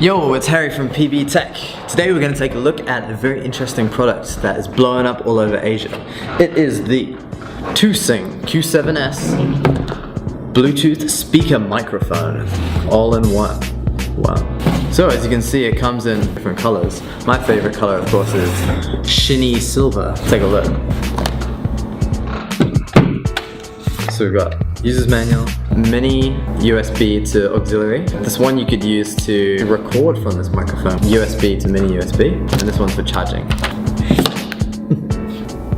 Yo, it's Harry from PB Tech. Today we're going to take a look at a very interesting product that is blowing up all over Asia. It is the ToSing Q7S Bluetooth Speaker Microphone, all in one. Wow. So as you can see, it comes in different colors. My favorite color, of course, is shiny silver. Take a look. So we've got user's manual, mini USB to auxiliary. This one you could use to record from this microphone. USB to mini USB, and this one's for charging.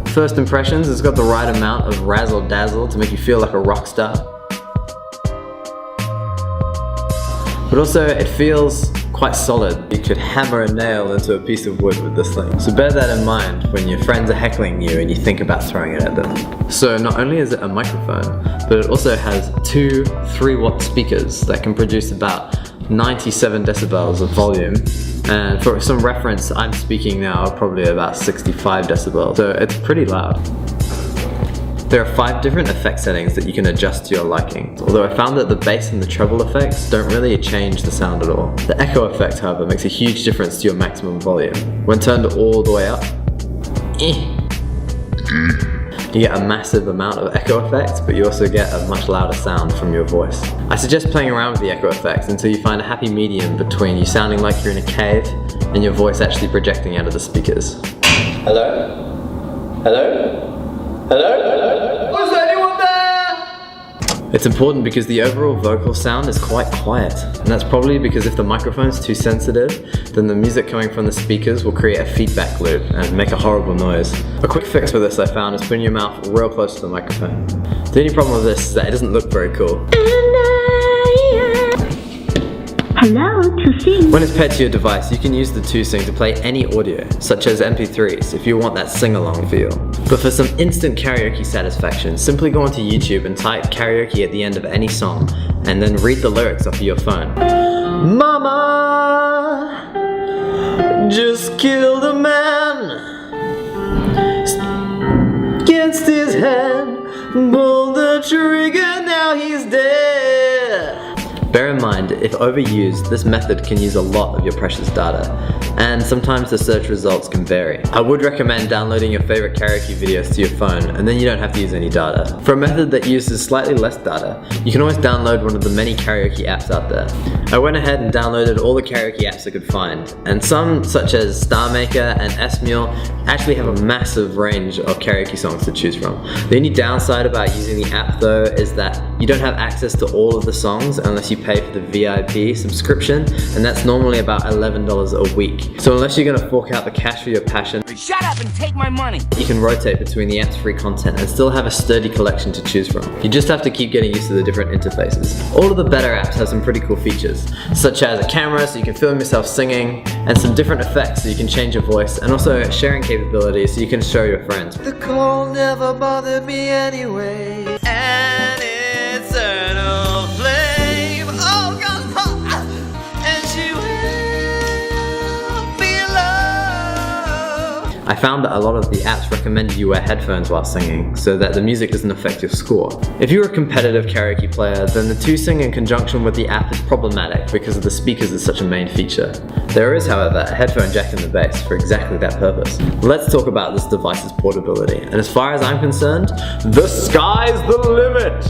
First impressions, it's got the right amount of razzle dazzle to make you feel like a rock star. But also it feels quite solid. You could hammer a nail into a piece of wood with this thing. So bear that in mind when your friends are heckling you and you think about throwing it at them. So not only is it a microphone, but it also has two 3-watt speakers that can produce about 97 decibels of volume. And for some reference, I'm speaking now probably about 65 decibels, so it's pretty loud. There are 5 different effect settings that you can adjust to your liking, although I found that the bass and the treble effects don't really change the sound at all. The echo effect, however, makes a huge difference to your maximum volume. When turned all the way up, you get a massive amount of echo effects, but you also get a much louder sound from your voice. I suggest playing around with the echo effects until you find a happy medium between you sounding like you're in a cave and your voice actually projecting out of the speakers. Hello? Hello? Hello? Is there anyone there? It's important because the overall vocal sound is quite quiet, and that's probably because if the microphone's too sensitive, then the music coming from the speakers will create a feedback loop and make a horrible noise. A quick fix for this I found is putting your mouth real close to the microphone. The only problem with this is that it doesn't look very cool. Hello, ToSing. When it's paired to your device, you can use the ToSing to play any audio, such as MP3s, if you want that sing-along feel. But for some instant karaoke satisfaction, simply go onto YouTube and type karaoke at the end of any song, and then read the lyrics off of your phone. Mama just killed a man against his head, pulled the trigger, now he's dead. Bear in mind, if overused, this method can use a lot of your precious data, and sometimes the search results can vary. I would recommend downloading your favorite karaoke videos to your phone, and then you don't have to use any data. For a method that uses slightly less data, you can always download one of the many karaoke apps out there. I went ahead and downloaded all the karaoke apps I could find, and some, such as StarMaker and S-Mule, actually have a massive range of karaoke songs to choose from. The only downside about using the app though is that you don't have access to all of the songs unless you pay for the VIP subscription, and that's normally about $11 a week. So unless you're gonna fork out the cash for your passion, shut up and take my money. You can rotate between the app's free content and still have a sturdy collection to choose from. You just have to keep getting used to the different interfaces. All of the better apps have some pretty cool features, such as a camera so you can film yourself singing, and some different effects so you can change your voice, and also sharing capabilities so you can show your friends. The cold never bothered me anyway, and it's eternal flame. Oh God, and she will be loved. I found that a lot of the apps recommended you wear headphones while singing, so that the music doesn't affect your score. If you're a competitive karaoke player, then the ToSing in conjunction with the app is problematic because of the speakers is such a main feature. There is, however, a headphone jack in the base for exactly that purpose. Let's talk about this device's portability, and as far as I'm concerned, the sky's the limit!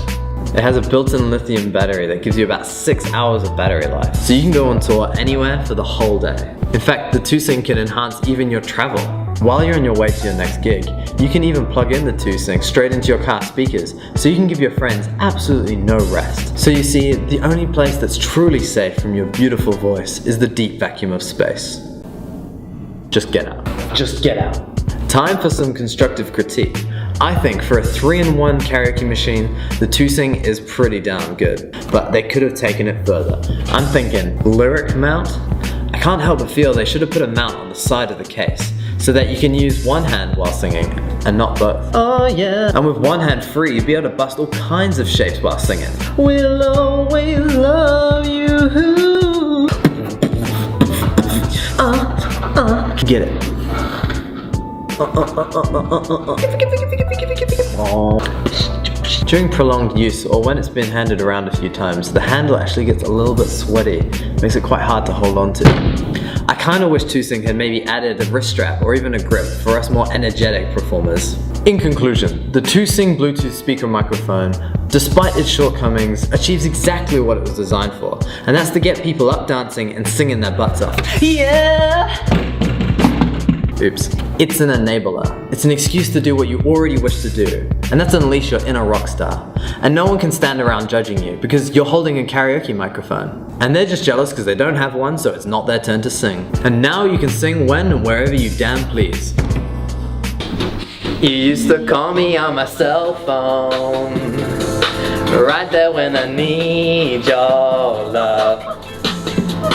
It has a built-in lithium battery that gives you about 6 hours of battery life, so you can go on tour anywhere for the whole day. In fact, the ToSing can enhance even your travel. While you're on your way to your next gig, you can even plug in the ToSing straight into your car speakers, so you can give your friends absolutely no rest. So you see, the only place that's truly safe from your beautiful voice is the deep vacuum of space. Just get out. Just get out. Time for some constructive critique. I think for a 3-in-1 karaoke machine, the ToSing is pretty damn good, but they could have taken it further. I'm thinking, lyric mount? I can't help but feel they should have put a mount on the side of the case, so that you can use one hand while singing, and not both. Oh yeah! And with one hand free, you'd be able to bust all kinds of shapes while singing. We'll always love you. Get it. During prolonged use, or when it's been handed around a few times, the handle actually gets a little bit sweaty, makes it quite hard to hold on to. I kinda wish ToSing had maybe added a wrist strap or even a grip for us more energetic performers. In conclusion, the ToSing Bluetooth Speaker Microphone, despite its shortcomings, achieves exactly what it was designed for, and that's to get people up dancing and singing their butts off. Yeah! Oops. It's an enabler. It's an excuse to do what you already wish to do, and that's unleash your inner rock star. And no one can stand around judging you because you're holding a karaoke microphone. And they're just jealous because they don't have one, so it's not their turn to sing. And now you can sing when and wherever you damn please. You used to call me on my cell phone, right there when I need your love.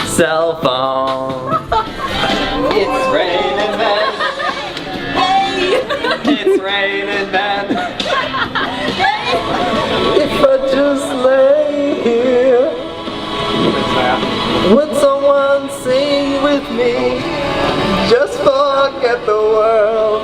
Cell phone. It's raining men. Hey! It's raining men. If I just lay here, would someone sing with me? Just forget the world.